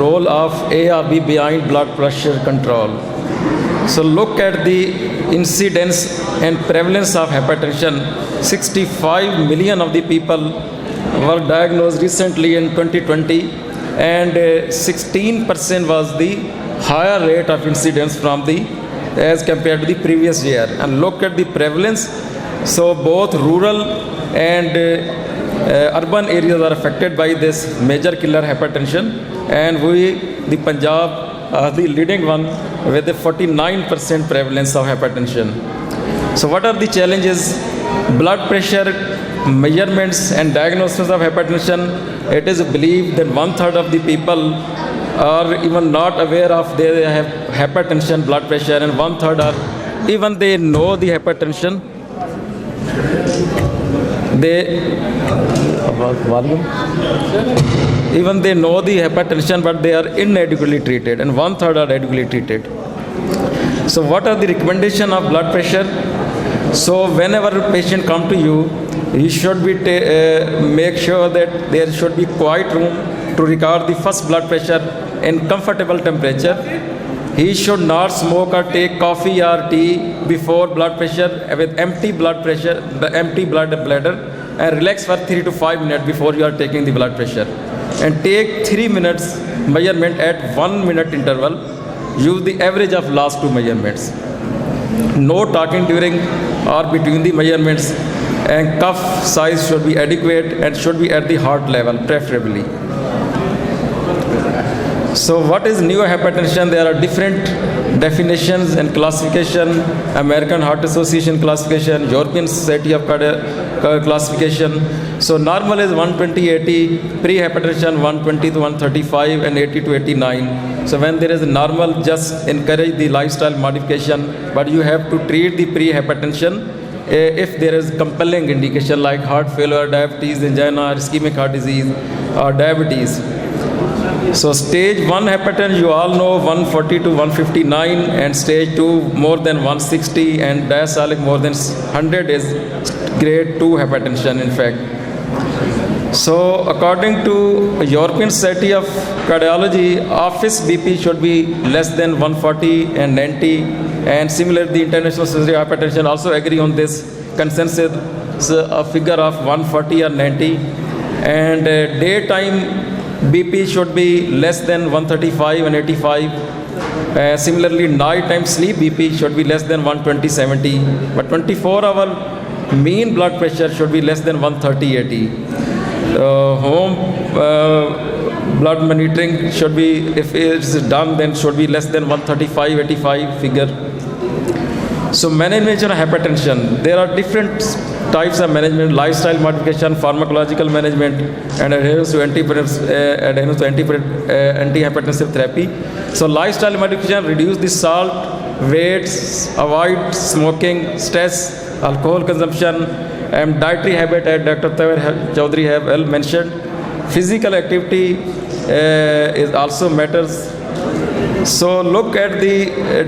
role of ARB behind blood pressure control. So look at the incidence and prevalence of hypertension. 65 million of the people were diagnosed recently in 2020, and 16% was the higher rate of incidence from the as compared to the previous year. And look at the prevalence. So both rural and urban areas are affected by this major killer hypertension, and the Punjab the leading one with a 49% prevalence of hypertension. So what are the challenges? Blood pressure measurements and diagnosis of hypertension. It is believed that 1/3 of the people are even not aware of they have hypertension, blood pressure, and 1/3 are even they know the hypertension. Even they know the hypertension, but they are inadequately treated, and 1/3 are adequately treated. So what are the recommendation of blood pressure? So whenever a patient come to you, you should be make sure that there should be quiet room to record the first blood pressure in comfortable temperature. He should not smoke or take coffee or tea before blood pressure with empty blood pressure, the empty blood bladder, and relax for 3 to 5 minutes before you are taking the blood pressure. And take 3 minutes measurement at 1 minute interval. Use the average of last 2 measurements. No talking during or between the measurements, and cuff size should be adequate and should be at the heart level preferably. So what is neurohypertension? There are different definitions and classification. American Heart Association classification, European Society of classification. So normal is 120/80, pre-hypertension 120 to 135, and 80 to 89. So when there is normal, just encourage the lifestyle modification, but you have to treat the pre-hypertension if there is compelling indication like heart failure, diabetes, angina, ischemic heart disease, or diabetes. So stage 1 hypertension, you all know 140 to 159, and stage 2 more than 160, and diastolic more than 100 is grade 2 hypertension in fact. So according to European Society of Cardiology, office BP should be less than 140 and 90, and similarly the International Society of Hypertension also agree on this consensus a figure of 140 or 90, and daytime BP should be less than 135 and 85. Similarly, nighttime sleep BP should be less than 120/70, but 24-hour mean blood pressure should be less than 130/80. Home blood monitoring should be, if it is done, then should be less than 135/85 figure. So management of hypertension, there are different types of management: lifestyle modification, pharmacological management, and adherence to antihypertensive therapy. So lifestyle modification: reduce the salt, weights, avoid smoking, stress, alcohol consumption, and dietary habit, as Dr. Tawir Chaudhary have well mentioned. Physical activity is also matters. So look at the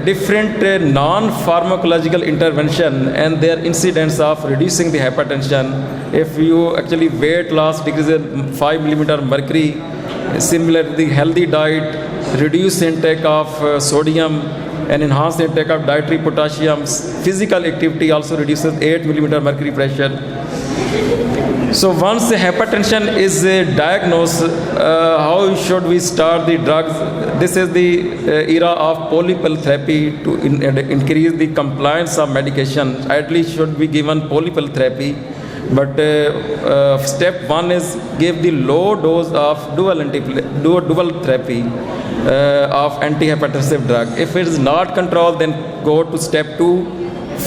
different non-pharmacological intervention and their incidence of reducing the hypertension. If you actually weight loss decreases 5 millimeter mercury, similarly the healthy diet, reduce intake of sodium, and enhance the intake of dietary potassium. Physical activity also reduces 8 millimeter mercury pressure. So once the hypertension is diagnosed, how should we start the drugs? This is the era of polypill therapy to increase the compliance of medication. At least should be given polypill therapy. But step 1 is give the low dose of dual therapy of antihypertensive drug. If it is not controlled, then go to step 2,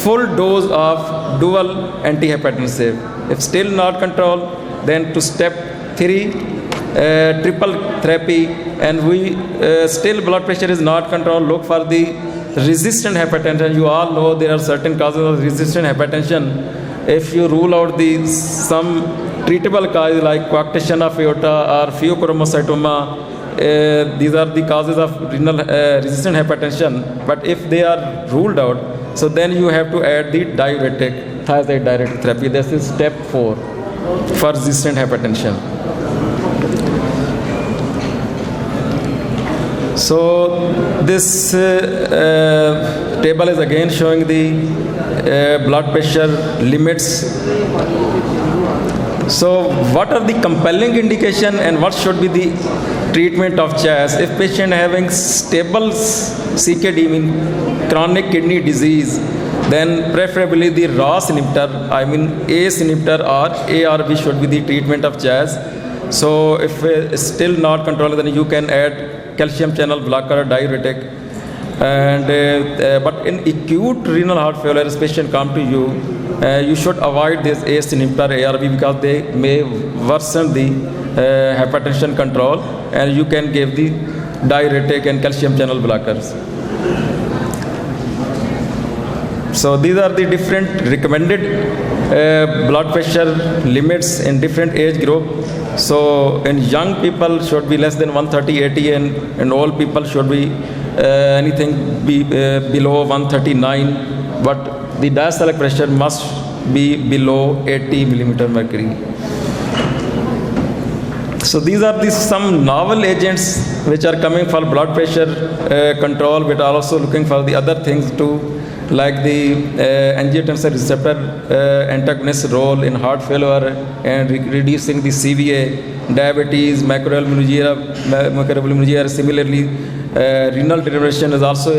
full dose of dual antihypertensive. If still not controlled, then to step 3, triple therapy. And we still blood pressure is not controlled, look for the resistant hypertension. You all know there are certain causes of resistant hypertension. If you rule out some treatable causes like coarctation of aorta or pheochromocytoma, these are the causes of renal resistant hypertension. But if they are ruled out, so then you have to add the diuretic, thiazide diuretic therapy. This is step 4 for resistant hypertension. So this table is again showing the blood pressure limits. So what are the compelling indication and what should be the treatment of CHAS? If patient having stable CKD, mean chronic kidney disease, then preferably the RAS inhibitor, I mean ACE inhibitor or ARB should be the treatment of CHAS. So if still not controlled, then you can add calcium channel blocker, diuretic. And but in acute renal heart failure, as patient come to you, you should avoid this ACE inhibitor, ARB, because they may worsen the hypertension control, and you can give the diuretic and calcium channel blockers. So these are the different recommended blood pressure limits in different age group. So in young people should be less than 130/80, and in old people should be anything below 139. But the diastolic pressure must be below 80 millimeter mercury. So these are some novel agents which are coming for blood pressure control, but are also looking for the other things too, like the angiotensin receptor antagonist role in heart failure and reducing the CVA, diabetes, macroalbuminuria. Similarly, renal degeneration is also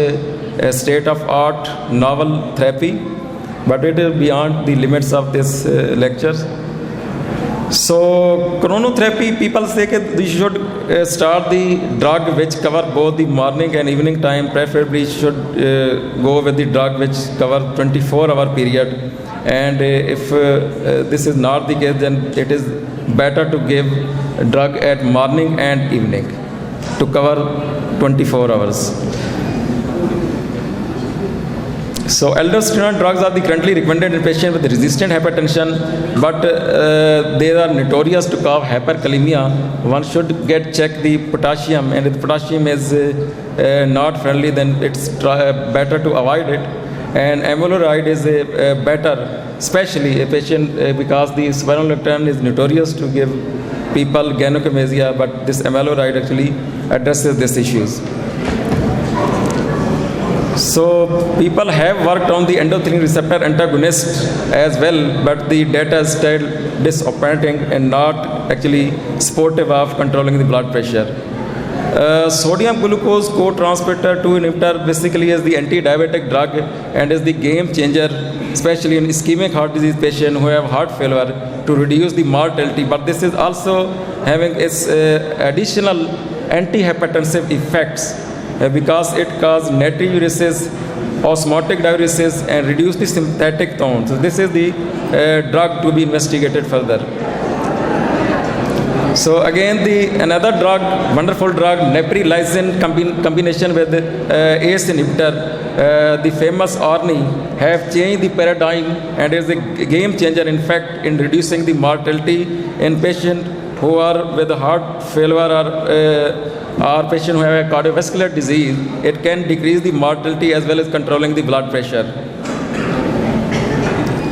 a state-of-art novel therapy, but it is beyond the limits of this lectures. So chronotherapy, people say that you should start the drug which cover both the morning and evening time. Preferably should go with the drug which cover 24-hour period. And if this is not the case, then it is better to give drug at morning and evening to cover 24 hours. So aldosterone drugs are the currently recommended in patients with resistant hypertension, but they are notorious to cause hyperkalemia. One should get check the potassium, and if the potassium is not friendly, then it's better to avoid it. And amiloride is better, especially a patient because the spironolactone is notorious to give people gynecomastia, but this amiloride actually addresses these issues. So people have worked on the endothelin receptor antagonist as well, but the data is still disappointing and not actually supportive of controlling the blood pressure. Sodium glucose co-transporter 2 inhibitor basically is the anti-diabetic drug and is the game changer, especially in ischemic heart disease patients who have heart failure, to reduce the mortality. But this is also having its additional antihypertensive effects because it causes natriuresis, osmotic diuresis, and reduce the sympathetic tone. So this is the drug to be investigated further. So again, another drug, wonderful drug, neprilysin combination with ACE inhibitor, the famous Orni, have changed the paradigm and is a game changer, in fact, in reducing the mortality in patients who are with heart failure or patients who have a cardiovascular disease. It can decrease the mortality as well as controlling the blood pressure.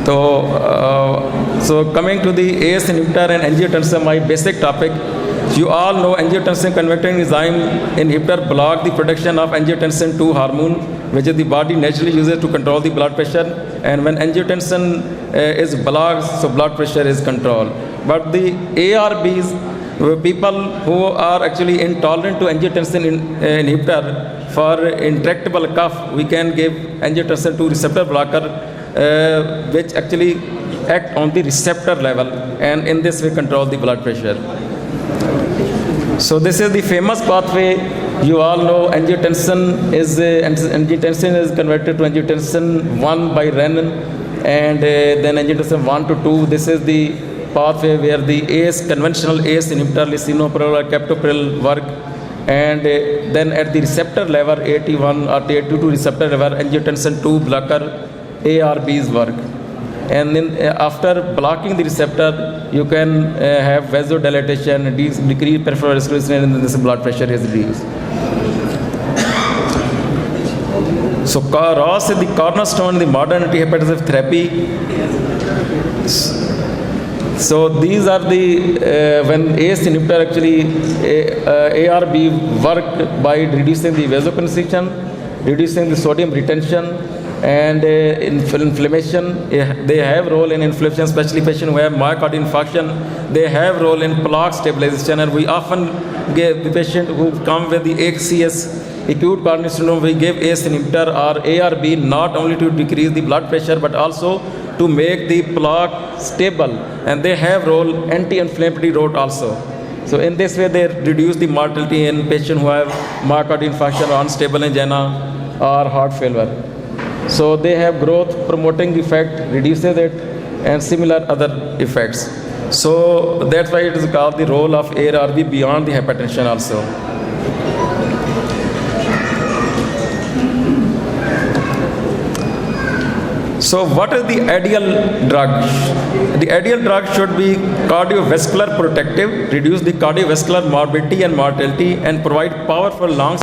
So coming to the ACE inhibitor and angiotensin, my basic topic. You all know angiotensin converting enzyme inhibitor block the production of angiotensin 2 hormone, which is the body naturally uses to control the blood pressure. And when angiotensin is blocked, so blood pressure is controlled. But the ARBs, people who are actually intolerant to angiotensin inhibitor, for intractable cough, we can give angiotensin 2 receptor blocker, which actually act on the receptor level, and in this way control the blood pressure. So this is the famous pathway. You all know angiotensin is converted to angiotensin 1 by renin, and then angiotensin 1 to 2. This is the pathway where the conventional ACE inhibitor, lisinopril or captopril work, and then at the receptor level, AT1 or AT2 receptor level, angiotensin 2 blocker ARBs work. And then after blocking the receptor, you can have vasodilatation, decrease peripheral vasculature, and then this blood pressure is reduced. So ROS is the cornerstone in the modern antihypertensive therapy. So these are the when ACE inhibitor actually ARB work by reducing the vasoconstriction, reducing the sodium retention, and inflammation. They have role in inflammation, especially patients who have myocardial infarction. They have role in plaque stabilization, and we often give the patient who come with the ACS, acute coronary syndrome, we give ACE inhibitor or ARB not only to decrease the blood pressure but also to make the plaque stable, and they have role anti-inflammatory role also. So in this way they reduce the mortality in patients who have myocardial infarction or unstable angina or heart failure. So they have growth promoting effect, reduces it, and similar other effects. So that's why it is called the role of ARB beyond the hypertension also. So what is the ideal drug? The ideal drug should be cardiovascular protective, reduce the cardiovascular morbidity and mortality, and provide power for lungs.